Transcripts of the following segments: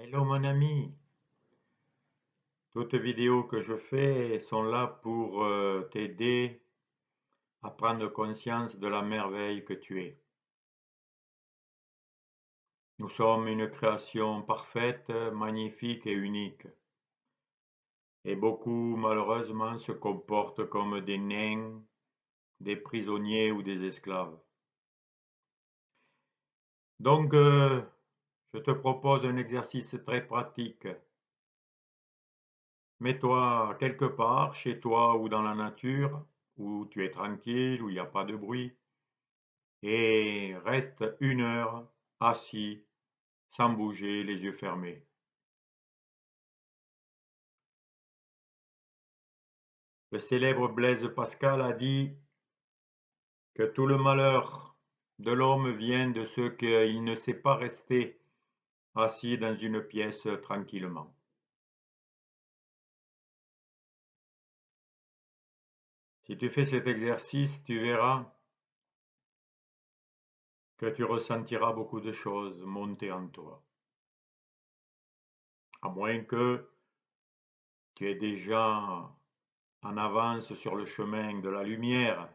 Hello mon ami, toutes les vidéos que je fais sont là pour t'aider à prendre conscience de la merveille que tu es. Nous sommes une création parfaite, magnifique et unique. Et beaucoup malheureusement se comportent comme des nains, des prisonniers ou des esclaves. Donc je te propose un exercice très pratique. Mets-toi quelque part, chez toi ou dans la nature, où tu es tranquille, où il n'y a pas de bruit. Et reste 1 heure assis, sans bouger, les yeux fermés. Le célèbre Blaise Pascal a dit que tout le malheur de l'homme vient de ce qu'il ne sait pas rester assis dans une pièce tranquillement. Si tu fais cet exercice, tu verras que tu ressentiras beaucoup de choses monter en toi. À moins que tu aies déjà en avance sur le chemin de la lumière.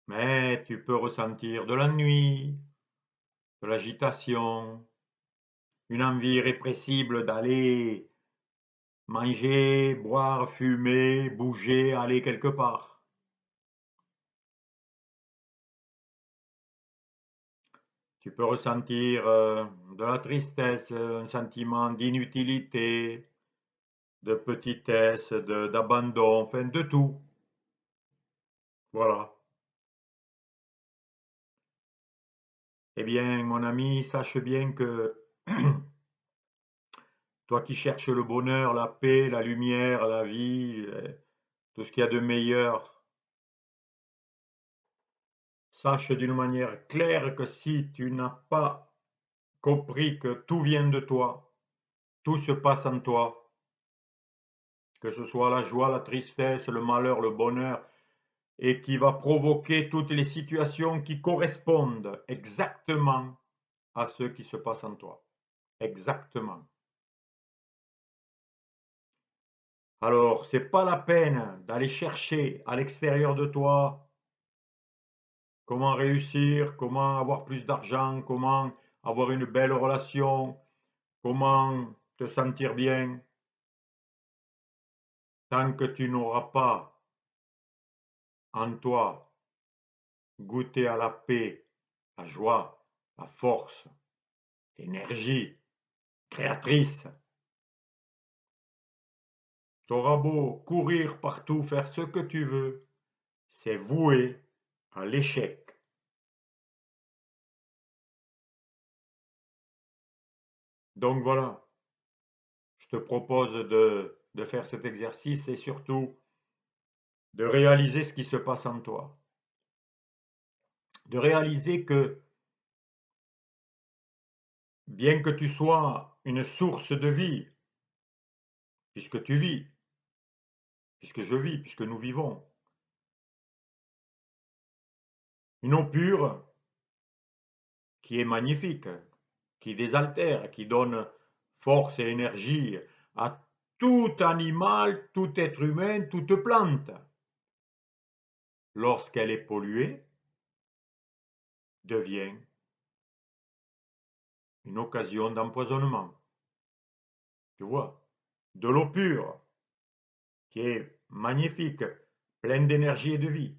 Mais tu peux ressentir de l'ennui, de l'agitation, une envie irrépressible d'aller manger, boire, fumer, bouger, aller quelque part. Tu peux ressentir de la tristesse, un sentiment d'inutilité, de petitesse, d'abandon, enfin de tout. Voilà. Eh bien, mon ami, sache bien que toi qui cherches le bonheur, la paix, la lumière, la vie, tout ce qu'il y a de meilleur, sache d'une manière claire que si tu n'as pas compris que tout vient de toi, tout se passe en toi, que ce soit la joie, la tristesse, le malheur, le bonheur, et qui va provoquer toutes les situations qui correspondent exactement à ce qui se passe en toi. Exactement. Alors, c'est pas la peine d'aller chercher à l'extérieur de toi comment réussir, comment avoir plus d'argent, comment avoir une belle relation, comment te sentir bien, tant que tu n'auras pas en toi goûté à la paix, la joie, la force, l'énergie créatrice. T'auras beau courir partout, faire ce que tu veux, c'est voué à l'échec. Donc voilà, je te propose de faire cet exercice et surtout de réaliser ce qui se passe en toi. De réaliser que bien que tu sois une source de vie, puisque tu vis, puisque je vis, puisque nous vivons, une eau pure qui est magnifique, qui désaltère, qui donne force et énergie à tout animal, tout être humain, toute plante. Lorsqu'elle est polluée, devient une occasion d'empoisonnement. Tu vois, de l'eau pure, qui est magnifique, pleine d'énergie et de vie,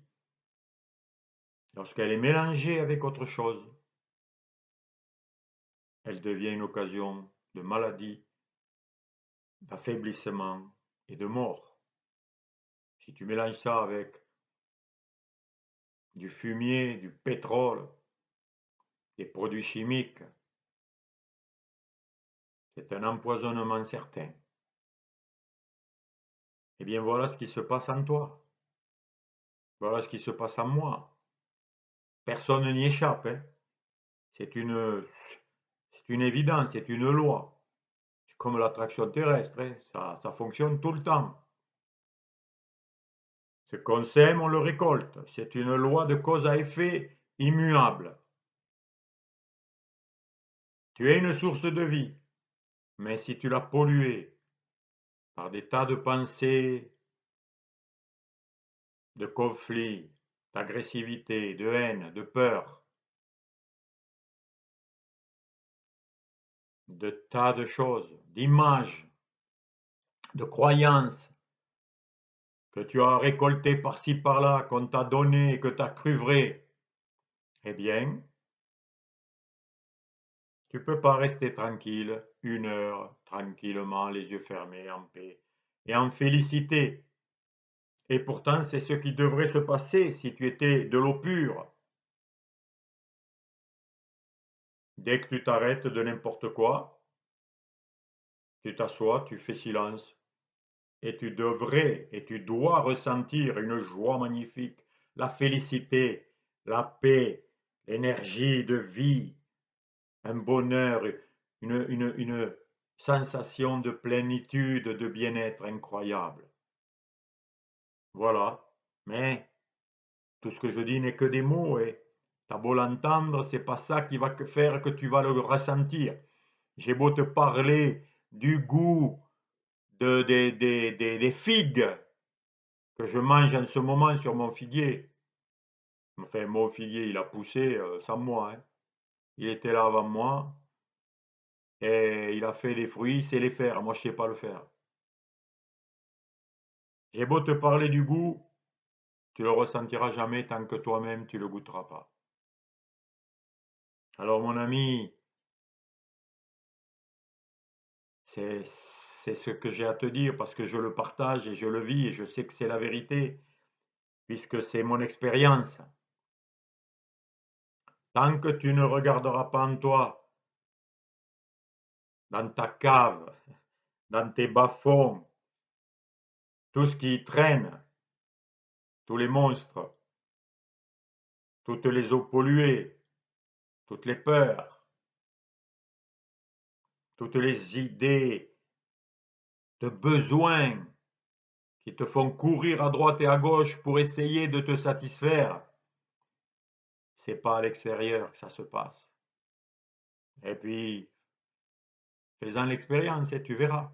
lorsqu'elle est mélangée avec autre chose, elle devient une occasion de maladie, d'affaiblissement et de mort. Si tu mélanges ça avec du fumier, du pétrole, des produits chimiques, c'est un empoisonnement certain. Eh bien voilà ce qui se passe en toi. Voilà ce qui se passe en moi. Personne n'y échappe, hein. C'est une évidence, c'est une loi. C'est comme l'attraction terrestre, hein. Ça fonctionne tout le temps. Ce qu'on sème, on le récolte. C'est une loi de cause à effet immuable. Tu es une source de vie, mais si tu l'as polluée par des tas de pensées, de conflits, d'agressivité, de haine, de peur, de tas de choses, d'images, de croyances que tu as récoltées par-ci par-là, qu'on t'a donné, que tu as cru vrai, eh bien, tu peux pas rester tranquille 1 heure, tranquillement, les yeux fermés, en paix, et en félicité. Et pourtant, c'est ce qui devrait se passer si tu étais de l'eau pure. Dès que tu t'arrêtes de n'importe quoi, tu t'assois, tu fais silence, et tu devrais et tu dois ressentir une joie magnifique, la félicité, la paix, l'énergie de vie, un bonheur, une sensation de plénitude, de bien-être incroyable. Voilà. Mais tout ce que je dis n'est que des mots, et t'as beau l'entendre, c'est pas ça qui va faire que tu vas le ressentir. J'ai beau te parler du goût des figues que je mange en ce moment sur mon figuier. Enfin, mon figuier, il a poussé sans moi, hein. Il était là avant moi et il a fait des fruits, il sait les faire. Moi, je sais pas le faire. J'ai beau te parler du goût, tu le ressentiras jamais tant que toi-même tu le goûteras pas. Alors, mon ami, c'est ce que j'ai à te dire parce que je le partage et je le vis et je sais que c'est la vérité puisque c'est mon expérience. Tant que tu ne regarderas pas en toi, dans ta cave, dans tes bas-fonds, tout ce qui traîne, tous les monstres, toutes les eaux polluées, toutes les peurs, toutes les idées de besoin qui te font courir à droite et à gauche pour essayer de te satisfaire, c'est pas à l'extérieur que ça se passe. Et puis, fais-en l'expérience et tu verras.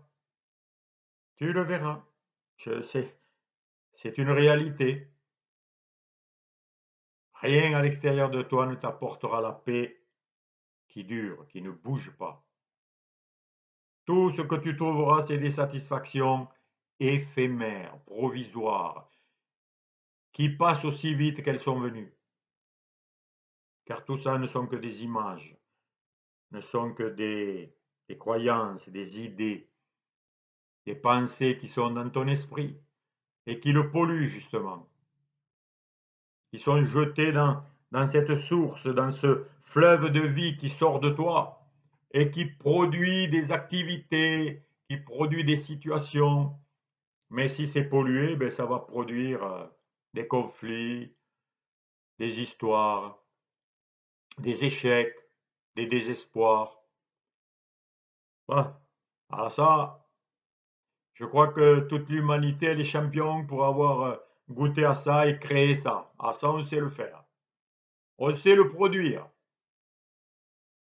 Tu le verras. Je sais, c'est une réalité. Rien à l'extérieur de toi ne t'apportera la paix qui dure, qui ne bouge pas. Tout ce que tu trouveras, c'est des satisfactions éphémères, provisoires, qui passent aussi vite qu'elles sont venues. Car tout ça ne sont que des images, ne sont que des croyances, des idées, des pensées qui sont dans ton esprit et qui le polluent justement, qui sont jetées dans cette source, dans ce fleuve de vie qui sort de toi et qui produit des activités, qui produit des situations. Mais si c'est pollué, ben ça va produire des conflits, des histoires, des échecs, des désespoirs. Voilà. Alors ça, je crois que toute l'humanité est des champions pour avoir goûté à ça et créé ça. Ah ça, on sait le faire. On sait le produire.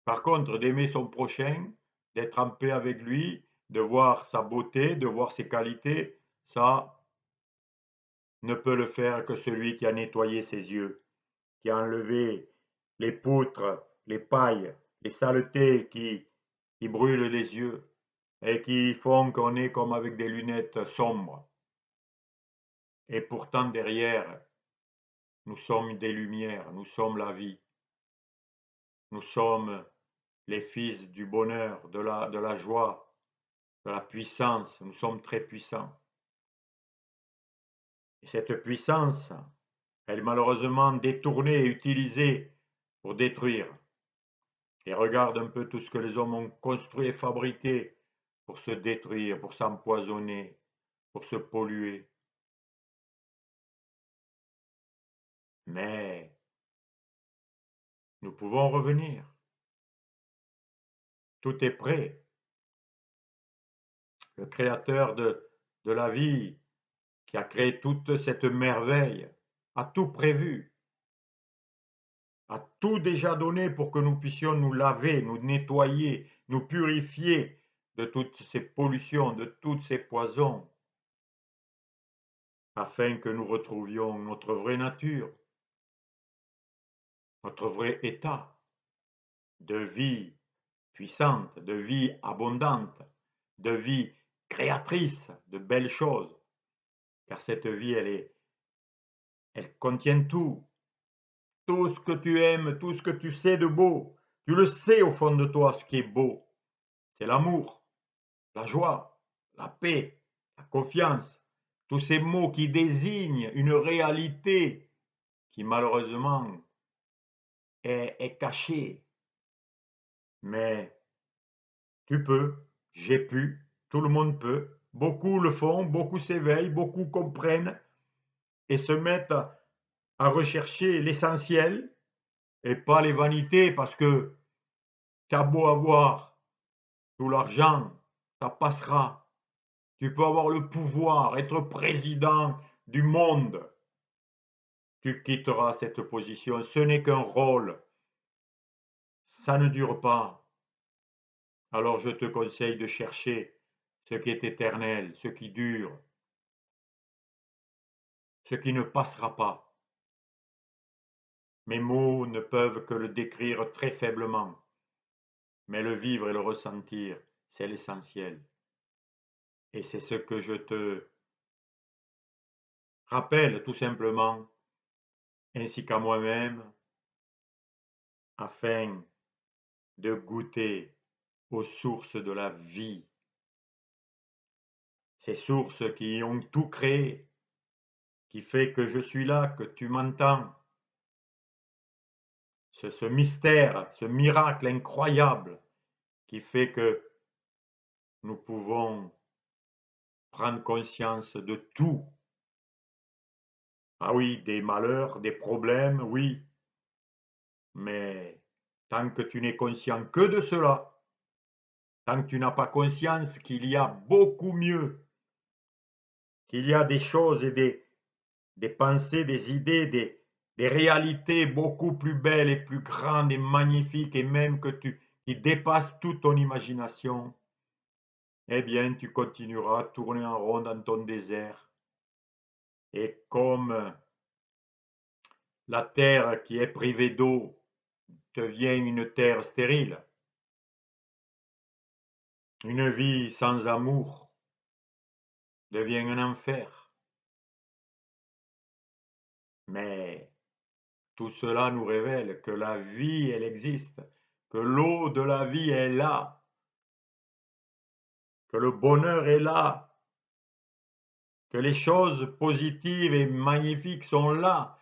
Par contre, d'aimer son prochain, d'être en paix avec lui, de voir sa beauté, de voir ses qualités, ça ne peut le faire que celui qui a nettoyé ses yeux, qui a enlevé les poutres, les pailles, les saletés qui brûlent les yeux et qui font qu'on est comme avec des lunettes sombres. Et pourtant derrière, nous sommes des lumières, nous sommes la vie, nous sommes les fils du bonheur, de la joie, de la puissance, nous sommes très puissants. Et cette puissance, elle est malheureusement détournée et utilisée pour détruire. Et regarde un peu tout ce que les hommes ont construit et fabriqué pour se détruire, pour s'empoisonner, pour se polluer. Mais nous pouvons revenir. Tout est prêt. Le créateur de la vie, qui a créé toute cette merveille, a tout prévu. a tout déjà donné pour que nous puissions nous laver, nous nettoyer, nous purifier de toutes ces pollutions, de tous ces poisons, afin que nous retrouvions notre vraie nature, notre vrai état de vie puissante, de vie abondante, de vie créatrice de belles choses. Car cette vie, elle contient tout. Tout ce que tu aimes, tout ce que tu sais de beau. Tu le sais au fond de toi, ce qui est beau. C'est l'amour, la joie, la paix, la confiance. Tous ces mots qui désignent une réalité qui malheureusement est cachée. Mais tu peux, j'ai pu, tout le monde peut. Beaucoup le font, beaucoup s'éveillent, beaucoup comprennent et se mettent à rechercher l'essentiel et pas les vanités parce que tu as beau avoir tout l'argent, ça passera. Tu peux avoir le pouvoir, être président du monde. Tu quitteras cette position. Ce n'est qu'un rôle. Ça ne dure pas. Alors je te conseille de chercher ce qui est éternel, ce qui dure, ce qui ne passera pas. Mes mots ne peuvent que le décrire très faiblement, mais le vivre et le ressentir, c'est l'essentiel. Et c'est ce que je te rappelle tout simplement, ainsi qu'à moi-même, afin de goûter aux sources de la vie, ces sources qui ont tout créé, qui fait que je suis là, que tu m'entends, ce mystère, ce miracle incroyable qui fait que nous pouvons prendre conscience de tout. Ah oui, des malheurs, des problèmes, oui, mais tant que tu n'es conscient que de cela, tant que tu n'as pas conscience qu'il y a beaucoup mieux, qu'il y a des choses et des pensées, des idées, des réalités beaucoup plus belles et plus grandes et magnifiques et même qui dépassent toute ton imagination, eh bien tu continueras à tourner en rond dans ton désert. Et comme la terre qui est privée d'eau devient une terre stérile, une vie sans amour devient un enfer. Mais tout cela nous révèle que la vie, elle existe, que l'eau de la vie est là, que le bonheur est là, que les choses positives et magnifiques sont là,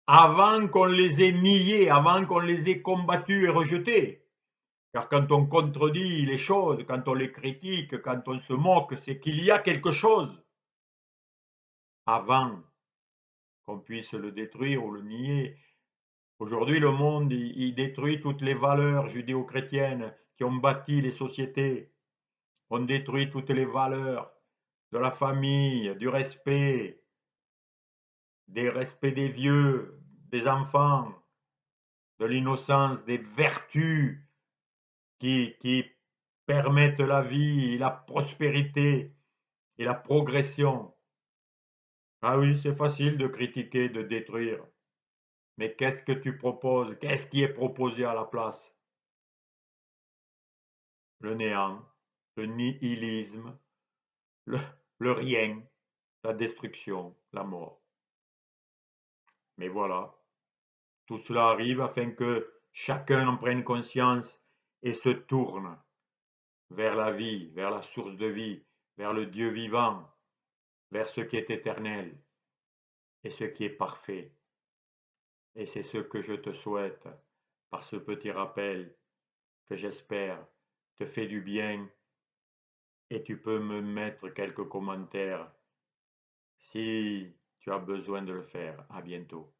avant qu'on les ait niées, avant qu'on les ait combattues et rejetées. Car quand on contredit les choses, quand on les critique, quand on se moque, c'est qu'il y a quelque chose avant qu'on puisse le détruire ou le nier. Aujourd'hui, le monde, il détruit toutes les valeurs judéo-chrétiennes qui ont bâti les sociétés. On détruit toutes les valeurs de la famille, du respect, des respects des vieux, des enfants, de l'innocence, des vertus qui permettent la vie, la prospérité et la progression. Ah oui, c'est facile de critiquer, de détruire. Mais qu'est-ce que tu proposes? Qu'est-ce qui est proposé à la place? Le néant, le nihilisme, le, le rien, la destruction, la mort. Mais voilà, tout cela arrive afin que chacun en prenne conscience et se tourne vers la vie, vers la source de vie, vers le Dieu vivant, vers ce qui est éternel et ce qui est parfait. Et c'est ce que je te souhaite par ce petit rappel que j'espère te fait du bien et tu peux me mettre quelques commentaires si tu as besoin de le faire. À bientôt.